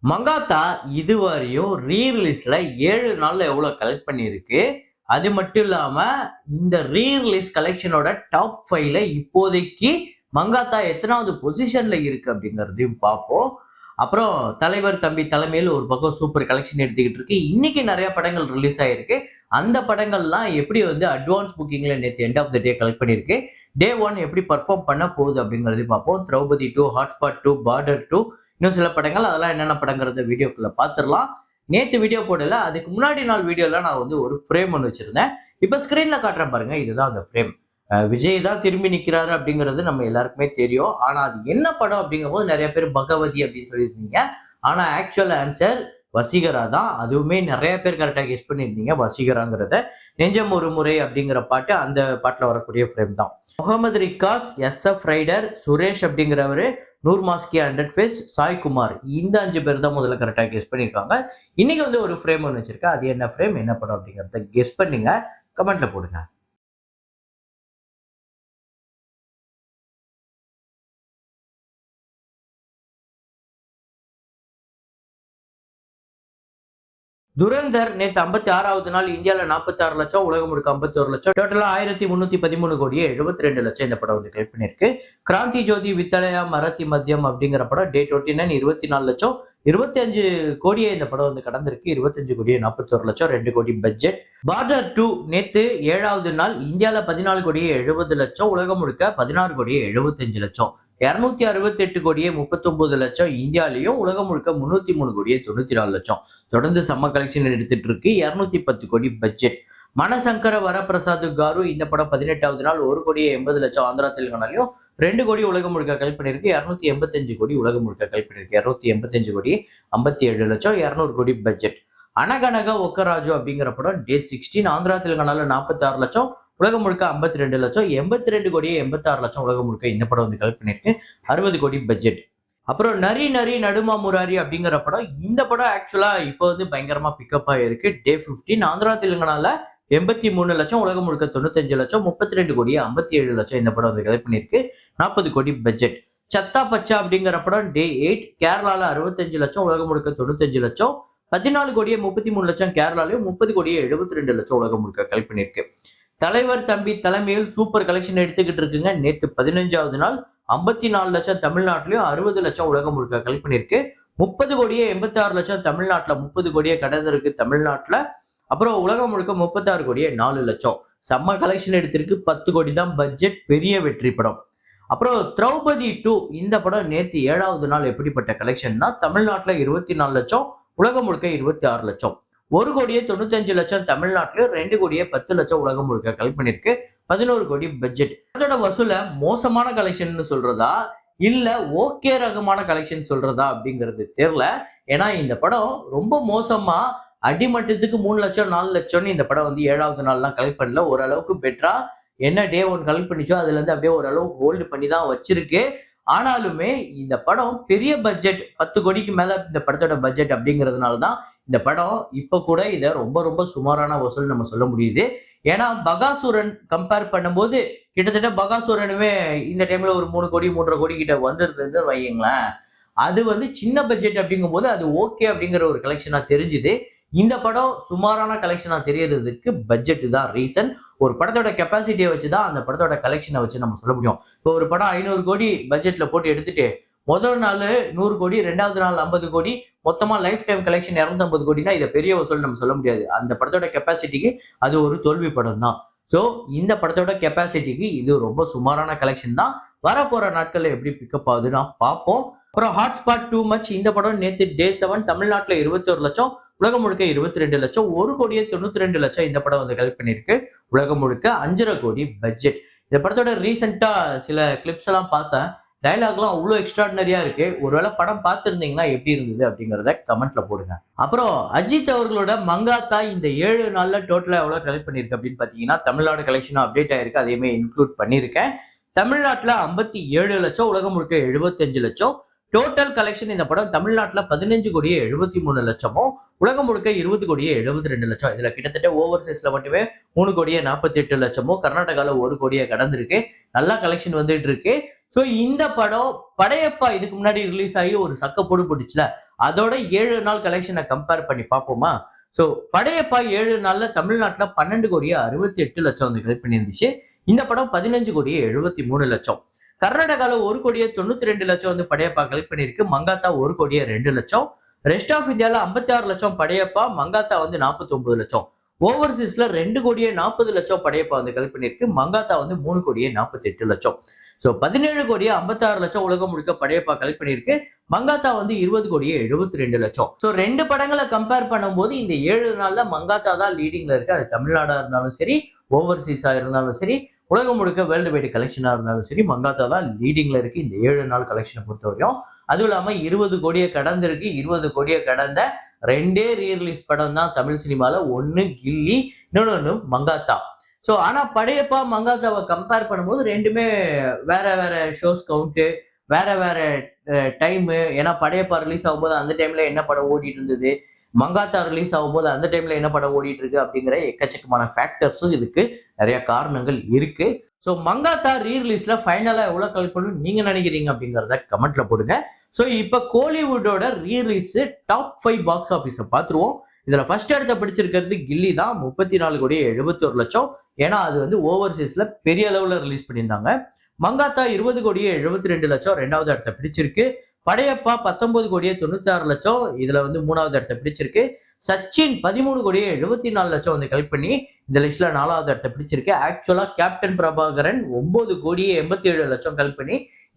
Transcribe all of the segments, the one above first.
மங்காத்தா இதுவரையும் ரீ-ரிலீஸ்ல 7 நாள்ல எவ்வளவு கலெக்ட் பண்ணியிருக்கு. அது மட்டும் இல்லாம இந்த ரீ-ரிலீஸ் கலெக்ஷனோட டாப் 5ல இப்போதைக்கு மங்காத்தா எத்தனாவது பொசிஷன்ல இருக்கு அப்படிங்கிறதையும் பார்ப்போம். அப்புறம் தலைவர் தம்பி தலைமையில் ஒரு பக்கம் சூப்பர் கலெக்ஷன் எடுத்துக்கிட்டு இருக்கு. இன்னைக்கு நிறைய படங்கள் ரிலீஸ் ஆயிருக்கு. அந்த படங்கள்லாம் எப்படி அட்வான்ஸ் புக்கிங்ல நேற்று end of the day collect பண்ணியிருக்கு. டே 1 எப்படி பர்ஃபார்ம் பண்ண போகுது அப்படிங்கிறதையும் பார்ப்போம். திரௌபதி 2, ஹாட்ஸ்பாட் 2, பார்டர் 2, இன்னும் சில படங்கள், அதெல்லாம் என்னென்ன படங்கிறத வீடியோக்குள்ள பார்த்துடலாம். நேற்று வீடியோ போடல, அதுக்கு முன்னாடி நாள் வீடியோல நான் ஒரு ஃப்ரேம் ஒன்று வச்சிருந்தேன். இப்போ ஸ்கிரீன்ல காட்டுறேன் பாருங்க, இதுதான் அந்த ஃப்ரேம். விஜய் தான் திரும்பி நிற்கிறாரு அப்படிங்கிறது நம்ம எல்லாருக்குமே தெரியும். ஆனா அது என்ன படம் அப்படிங்கும்போது நிறைய பேர் பகவதி அப்படின்னு சொல்லியிருந்தீங்க. ஆனா ஆக்சுவல் ஆன்சர் வசீகரா தான். அதுவுமே நிறைய பேர் கரெக்டாக கெஸ் பண்ணியிருந்தீங்க வசீகராங்கிறத. நெஞ்சம் ஒரு முறை அப்படிங்கிற பாட்டு அந்த பாட்டில் வரக்கூடிய ஃப்ரேம் தான். முகமது ரிக்காஸ், SF ரைடர், சுரேஷ் அப்படிங்கிறவரு, நூர் மாஸ்கி, 100 ஃபேஸ், சாய்குமார், இந்த 5 பேர் தான் முதல்ல கரெக்டாக கெஸ் பண்ணியிருக்காங்க. இன்னைக்கு ஒரு ஃப்ரேம் ஒன்று வச்சிருக்கேன். அது என்ன ஃப்ரேம், என்ன படம் அப்படிங்கிறத கெஸ் பண்ணுங்க, கமெண்ட்ல போடுங்க. துரந்தர் நேற்று 56வது நாள் இந்தியாவில் 46 லட்சம், உலகம் முழுக்க 51 லட்சம், டோட்டலா 1313 கோடியே 72 லட்சம் இந்த படம் கலெக்ட் பண்ணிருக்கு. கிராந்தி ஜோதி வித்தலயா மரத்தி மத்தியம் அப்படிங்கிற படம் டே 29 24 லட்சம், 25 கோடியே இந்த படம் கடந்திருக்கு. 25 கோடியே 41 லட்சம், 2 கோடி பட்ஜெட். பார்டர் 2 நேத்து 7வது நாள் இந்தியாவில் 14 கோடியே 70 லட்சம், உலகம் முழுக்க 16 கோடியே 75 லட்சம், 268 கோடியே 39 லட்சம் இந்தியாலையும், உலகம் முழுக்க 303 கோடியே 94 லட்சம். தொடர்ந்து செம்ம கலெக்ஷன் எடுத்துட்டு இருக்கு. 210 கோடி பட்ஜெட். மணசங்கர வரப்பிரசாத் காரு இந்த படம் 18வது நாள் 1 கோடியே 80 லட்சம் ஆந்திரா தெலுங்கானாலையும், 2 கோடி உலகம் முழுக்க கலெக்ட் பண்ணிருக்கு. 285 கோடி உலகம் முழுக்க கலெக்ட் பண்ணிருக்கு. 285 கோடி 57 லட்சம், 200 கோடி பட்ஜெட். அனகனக ஒக்கராஜு அப்படிங்கிற படம் டே 16 ஆந்திரா தெலுங்கானால 46 லட்சம், உலகம் முழுக்க 52 லட்சம், 82 கோடியே 86 லட்சம் உலகம் முழுக்க இந்த படம் கலெக்ட் பண்ணிருக்கு. 60 கோடி பட்ஜெட். அப்புறம் நரி நரி நடுமா முராரி அப்படிங்கிற படம், இந்த படம் ஆக்சுவலா இப்போ பயங்கரமா பிக்கப் ஆயிருக்கு. டே 15 ஆந்திரா தெலுங்கானால 83 லட்சம், உலகம் முழுக்க 95 லட்சம், 32 கோடியே 57 லட்சம் இந்த படம் கலெக்ட் பண்ணிருக்கு. 40 கோடி பட்ஜெட். சத்தா பச்சா அப்படிங்கிற படம் டே 8 கேரளால 65 லட்சம், உலகம் முழுக்க 95 லட்சம், 14 கோடியே 33 லட்சம் கேரளாலையும், 30 கோடியே 72 லட்சம் உலகம் முழுக்க கலெக்ட் பண்ணிருக்கு. தலைவர் தம்பி தலைமையில் சூப்பர் கலெக்ஷன் எடுத்துக்கிட்டு இருக்குங்க. நேற்று 15வது நாள் 54 லட்சம் தமிழ்நாட்டிலையும், 60 லட்சம் உலகம் முழுக்க கலெக்ட் பண்ணிருக்கு. 30 கோடியே 86 லட்சம் தமிழ்நாட்டில், 30 கோடியே கடந்திருக்கு தமிழ்நாட்டில். அப்புறம் உலகம் முழுக்க 36 கோடியே 4 லட்சம். செம்ம கலெக்ஷன் எடுத்திருக்கு. 10 கோடி தான் பட்ஜெட். பெரிய வெற்றி படம். அப்புறம் திரௌபதி 2 இந்த படம் நேற்று 7வது நாள் எப்படிப்பட்ட கலெக்ஷன்னா, தமிழ்நாட்டில் 24 லட்சம், உலகம் முழுக்க 26 லட்சம், 1 கோடியே 95 லட்சம் தமிழ்நாட்டிலும், 2 கோடியே 10 லட்சம் உலகம் முழுக்க கலெக்ட் பண்ணிருக்கு. 11 கோடி பட்ஜெட். அதோட வசூல மோசமான கலெக்ஷன் சொல்றதா இல்ல ஓகே ரகமான கலெக்ஷன் சொல்றதா அப்படிங்கிறது தெரியல. ஏன்னா இந்த படம் ரொம்ப மோசமா அடிமட்டத்துக்கு 3 லட்சம் 4 லட்சம்னு இந்த படம் 7வது நாள்லாம் கலெக்ட் பண்ணல. ஓரளவுக்கு பெட்டரா என்ன டே 1 கலெக்ட் பண்ணிச்சோ அதுல இருந்து அப்படியே ஓரளவு ஹோல்டு பண்ணி தான் வச்சிருக்கு. ஆனாலுமே இந்த படம் பெரிய பட்ஜெட், 10 கோடிக்கு மேல இந்த படத்தோட பட்ஜெட் அப்படிங்கிறதுனால தான் இந்த படம் இப்ப கூட இதை ரொம்ப ரொம்ப சுமாரான வசூல் நம்ம சொல்ல முடியுது. ஏன்னா பகாசுரன் கம்பேர் பண்ணும்போது கிட்டத்தட்ட பகாசுரனுமே இந்த டைம்ல ஒரு 3 கோடி 3.5 கோடி கிட்ட வந்துருதுன்னு வையுங்களேன். அது சின்ன பட்ஜெட் அப்படிங்கும் போது அது ஓகே அப்படிங்கிற ஒரு கலெக்ஷனா தெரிஞ்சுது. இந்த படம் சுமாரான கலெக்ஷனா தெரியறதுக்கு பட்ஜெட் தான் ரீசன். ஒரு படத்தோட கெப்பாசிட்டியை வச்சுதான் அந்த படத்தோட கலெக்ஷனை வச்சு நம்ம சொல்ல முடியும். இப்போ ஒரு படம் 500 கோடி பட்ஜெட்ல போட்டு எடுத்துட்டு முதல் நாள் 100 கோடி, 2வது நாள் 50 கோடி, மொத்தமா லைஃப் டைம் கலெக்ஷன் 250 கோடினா இதை பெரிய வசூல் நம்ம சொல்ல முடியாது. அந்த படத்தோட கெப்பாசிட்டிக்கு அது ஒரு தோல்வி படம் தான். ஸோ இந்த படத்தோட கெப்பாசிட்டிக்கு இது ரொம்ப சுமாரான கலெக்ஷன் தான். வரப்போற நாட்கள்ல எப்படி பிக்கப் ஆகுதுன்னா பார்ப்போம். அப்புறம் ஹாட்ஸ்பாட் டூ மச் இந்த படம் நேற்று டே 7 தமிழ்நாட்டில் 21 லட்சம், உலகம் முழுக்க 22 லட்சம், 1 கோடியே 92 லட்சம் இந்த படம் கலெக்ட் பண்ணிருக்கு. உலகம் முழுக்க 5.5 கோடி பட்ஜெட். இந்த படத்தோட ரீசெண்டா சில கிளிப்ஸ் எல்லாம் பார்த்தேன். டைலாக்லாம் அவ்வளோ எக்ஸ்ட்ராடினரியா இருக்கு. ஒருவேளை படம் பார்த்துருந்தீங்கன்னா எப்படி இருந்தது அப்படிங்கிறத கமெண்ட்ல போடுங்க. அப்புறம் அஜித் அவர்களோட மங்காத்தா இந்த 7 நாள்ல டோட்டலா எவ்வளவு கலெக்ட் பண்ணிருக்கு அப்படின்னு பாத்தீங்கன்னா, தமிழ்நாடு கலெக்ஷன் அப்டேட் ஆயிருக்கு. அதையுமே இன்க்ளூட் பண்ணியிருக்கேன். தமிழ்நாட்டில் 57 லட்சம், உலகம் முழுக்க 75 லட்சம். டோட்டல் கலெக்ஷன் இந்த படம் தமிழ்நாட்டில் 15 கோடியே 73 லட்சமும், உலகம் முழுக்க 20 கோடியே 72 லட்சம். இதுல கிட்டத்தட்ட ஓவர்சீஸ்ல மட்டுமே 3 கோடியே 48 லட்சமும், கர்நாடகாவில் 1 கோடியே கடந்திருக்கு. நல்லா கலெக்ஷன் வந்துட்டு இருக்கு. ஸோ இந்த படம் படையப்பா இதுக்கு முன்னாடி ரிலீஸ் ஆகி ஒரு சக்கப்போடு போட்டுச்சுல, அதோட 7 நாள் கலெக்ஷனை கம்பேர் பண்ணி பார்ப்போமா? ஸோ படையப்பா 7 நாள்ல தமிழ்நாட்டுல 12,68,00,000 வந்து கலெக்ட் பண்ணியிருந்துச்சு. இந்த படம் 15,73,00,000. கர்நாடகால 1,92,00,000 வந்து படையப்பா கலெக்ட் பண்ணியிருக்கு. மங்காத்தா 1,02,00,000. ரெஸ்ட் ஆஃப் இந்தியால 56,00,000 படையப்பா, மங்காத்தா வந்து 49,00,000. ஓவர்சீஸ்ல 2,40,00,000 படையப்பா வந்து கலெக்ட் பண்ணியிருக்கு. மங்காத்தா வந்து 3,48,00,000. ஸோ 17,56,00,000 உலகம் முழுக்க படையப்பா கலெக்ட் பண்ணியிருக்கு. மங்காத்தா வந்து 20,72,00,000. ஸோ 2 படங்களை கம்பேர் பண்ணும்போது இந்த 7 நாள்ல மங்காத்தா தான் லீடிங்ல இருக்கு. அது தமிழ்நாடா இருந்தாலும் சரி, ஓவர்சீஸா இருந்தாலும் சரி, உலகம் முழுக்க வேர்ல்டு வைடு கலெக்ஷனா இருந்தாலும் சரி, மங்காத்தா தான் லீடிங்ல இருக்கு இந்த 7 நாள் கலெக்ஷனை பொறுத்தவரையும். அதுவும் இல்லாம 20 கோடியை கடந்திருக்கு. 20 கோடியை கடந்த 2 ரீரிலீஸ் படம் தான் தமிழ் சினிமால. ஒன்னு கில்லி, இன்னொன்னு மங்காத்தா. ஸோ ஆனா படையப்பா மங்காத்தாவை கம்பேர் பண்ணும்போது ரெண்டுமே வேற வேற ஷோஸ் கவுண்ட், வேற வேற டைமு. ஏன்னா படையப்பா ரிலீஸ் ஆகும்போது அந்த டைம்ல என்ன படம் ஓடிட்டு இருந்தது, மங்காத்தா ரிலீஸ் ஆகும்போது அந்த டைம்ல என்ன படம் ஓடிட்டு இருக்கு அப்படிங்கிற எக்கச்சக்கமான ஃபேக்டர்ஸும் இதுக்கு நிறைய காரணங்கள் இருக்கு. ஸோ மங்காத்தா ரீரிலீஸ்ல ஃபைனலா எவ்வளவு கலெக்ட் பண்ணணும் நீங்க நினைக்கிறீங்க அப்படிங்கிறத கமெண்ட்ல போடுங்க. ஸோ இப்போ கோலிவுட்டோட ரீரிலீஸ் டாப் 5 பாக்ஸ் ஆஃபீஸை பார்த்துருவோம். இதுல ஃபர்ஸ்ட் இடத்த பிடிச்சிருக்கிறது கில்லி தான், 34,71,00,000. ஏன்னா அது வந்து ஓவர்சீஸ்ல பெரிய அளவுல ரிலீஸ் பண்ணியிருந்தாங்க. மங்காத்தா 20,72,00,000 ரெண்டாவது இடத்த பிடிச்சிருக்கு. படையப்பா 19,96,00,000 இதுல வந்து மூணாவது இடத்த பிடிச்சிருக்கு. சச்சின் 13,74,00,000 வந்து கலெக்ட் பண்ணி இந்த லிஸ்ட்ல 4வது இடத்த பிடிச்சிருக்கு. ஆக்சுவலா கேப்டன் பிரபாகரன் 9,87,00,000 கலெக்ட் பண்ணி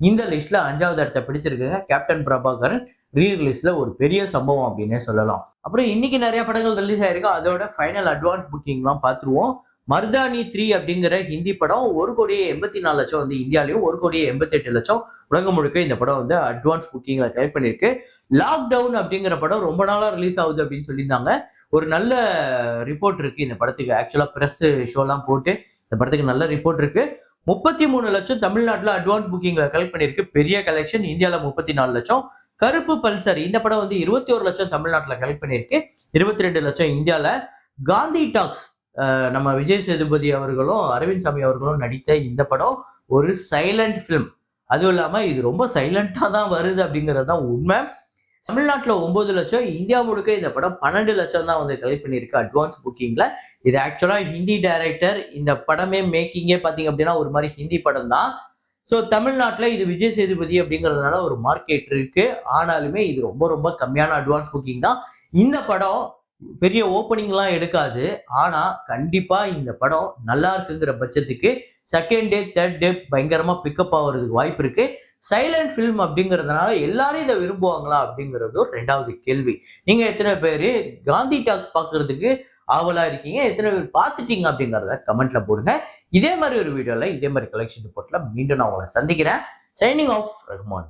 இந்த லிஸ்ட்ல 5வது இடத்த பிடிச்சிருக்குங்க. கேப்டன் பிரபாகரன் ரீரிலீஸ்ல ஒரு பெரிய சம்பவம் அப்படின்னே சொல்லலாம். அப்புறம் இன்னைக்கு நிறைய படங்கள் ரிலீஸ் ஆயிருக்கு. அதோட ஃபைனல் அட்வான்ஸ் புக்கிங்லாம் பார்த்துருவோம். மர்தானி 3 அப்படிங்கிற ஹிந்தி படம் 1,84,00,000 வந்து இந்தியாலையும், 1,88,00,000 உலகம் முழுக்க இந்த படம் வந்து அட்வான்ஸ் புக்கிங்ல கலெக்ட் பண்ணிருக்கு. லாக்டவுன் அப்படிங்கிற படம் ரொம்ப நாளா ரிலீஸ் ஆகுது அப்படின்னு சொல்லியிருந்தாங்க. ஒரு நல்ல ரிப்போர்ட் இருக்கு இந்த படத்துக்கு. ஆக்சுவலா பிரஸ் ஷோலாம் போட்டு இந்த படத்துக்கு நல்ல ரிப்போர்ட் இருக்கு. 33,00,000 தமிழ்நாட்டுல அட்வான்ஸ் புக்கிங்ல கலெக்ட் பண்ணிருக்கு. பெரிய கலெக்ஷன். இந்தியால 34,00,000. கருப்பு பல்சர் இந்த படம் வந்து 21,00,000 தமிழ்நாட்டுல கலெக்ட் பண்ணிருக்கு. 22,00,000 இந்தியால. காந்தி டாக்ஸ் நம்ம விஜய் சேதுபதி அவர்களும் அரவிந்த் சாமி அவர்களும் நடித்த இந்த படம் ஒரு சைலண்ட் பிலிம். அதுவும் இல்லாம இது ரொம்ப சைலண்டா தான் வருது அப்படிங்கிறது தான் உண்மை. தமிழ்நாட்டுல 9,00,000, இந்தியா முழுக்க இந்த படம் 12,00,000 தான் வந்து கலெக்ட் பண்ணியிருக்கு அட்வான்ஸ் புக்கிங்ல. இது ஆக்சுவலா ஹிந்தி டைரக்டர். இந்த படமே மேக்கிங்கே பாத்தீங்க அப்படின்னா ஒரு மாதிரி ஹிந்தி படம் தான். ஸோ தமிழ்நாட்டுல இது விஜய் சேதுபதி அப்படிங்கிறதுனால ஒரு மார்க்கெட் இருக்கு. ஆனாலுமே இது ரொம்ப ரொம்ப கம்மியான அட்வான்ஸ் புக்கிங் தான். இந்த படம் பெரிய ஓப்பனிங்லாம் எடுக்காது. ஆனா கண்டிப்பா இந்த படம் நல்லா இருக்குங்கிற பட்சத்துக்கு செகண்ட் டே தேர்ட் டே பயங்கரமா பிக்கப் ஆகிறதுக்கு வாய்ப்பு இருக்கு. சைலண்ட் ஃபிலிம் அப்படிங்கிறதுனால எல்லாரும் இதை விரும்புவாங்களா அப்படிங்கிறது ஒரு 2வது கேள்வி. நீங்க எத்தனை பேர் காந்தி டாக்ஸ் பார்க்கறதுக்கு ஆவலா இருக்கீங்க, எத்தனை பேர் பார்த்துட்டீங்க அப்படிங்கிறத கமெண்ட்ல போடுங்க. இதே மாதிரி ஒரு வீடியோல இதே மாதிரி கலெக்ஷன் ரிப்போர்ட்ல மீண்டும் நான் உங்களை சந்திக்கிறேன். Signing off Rahman.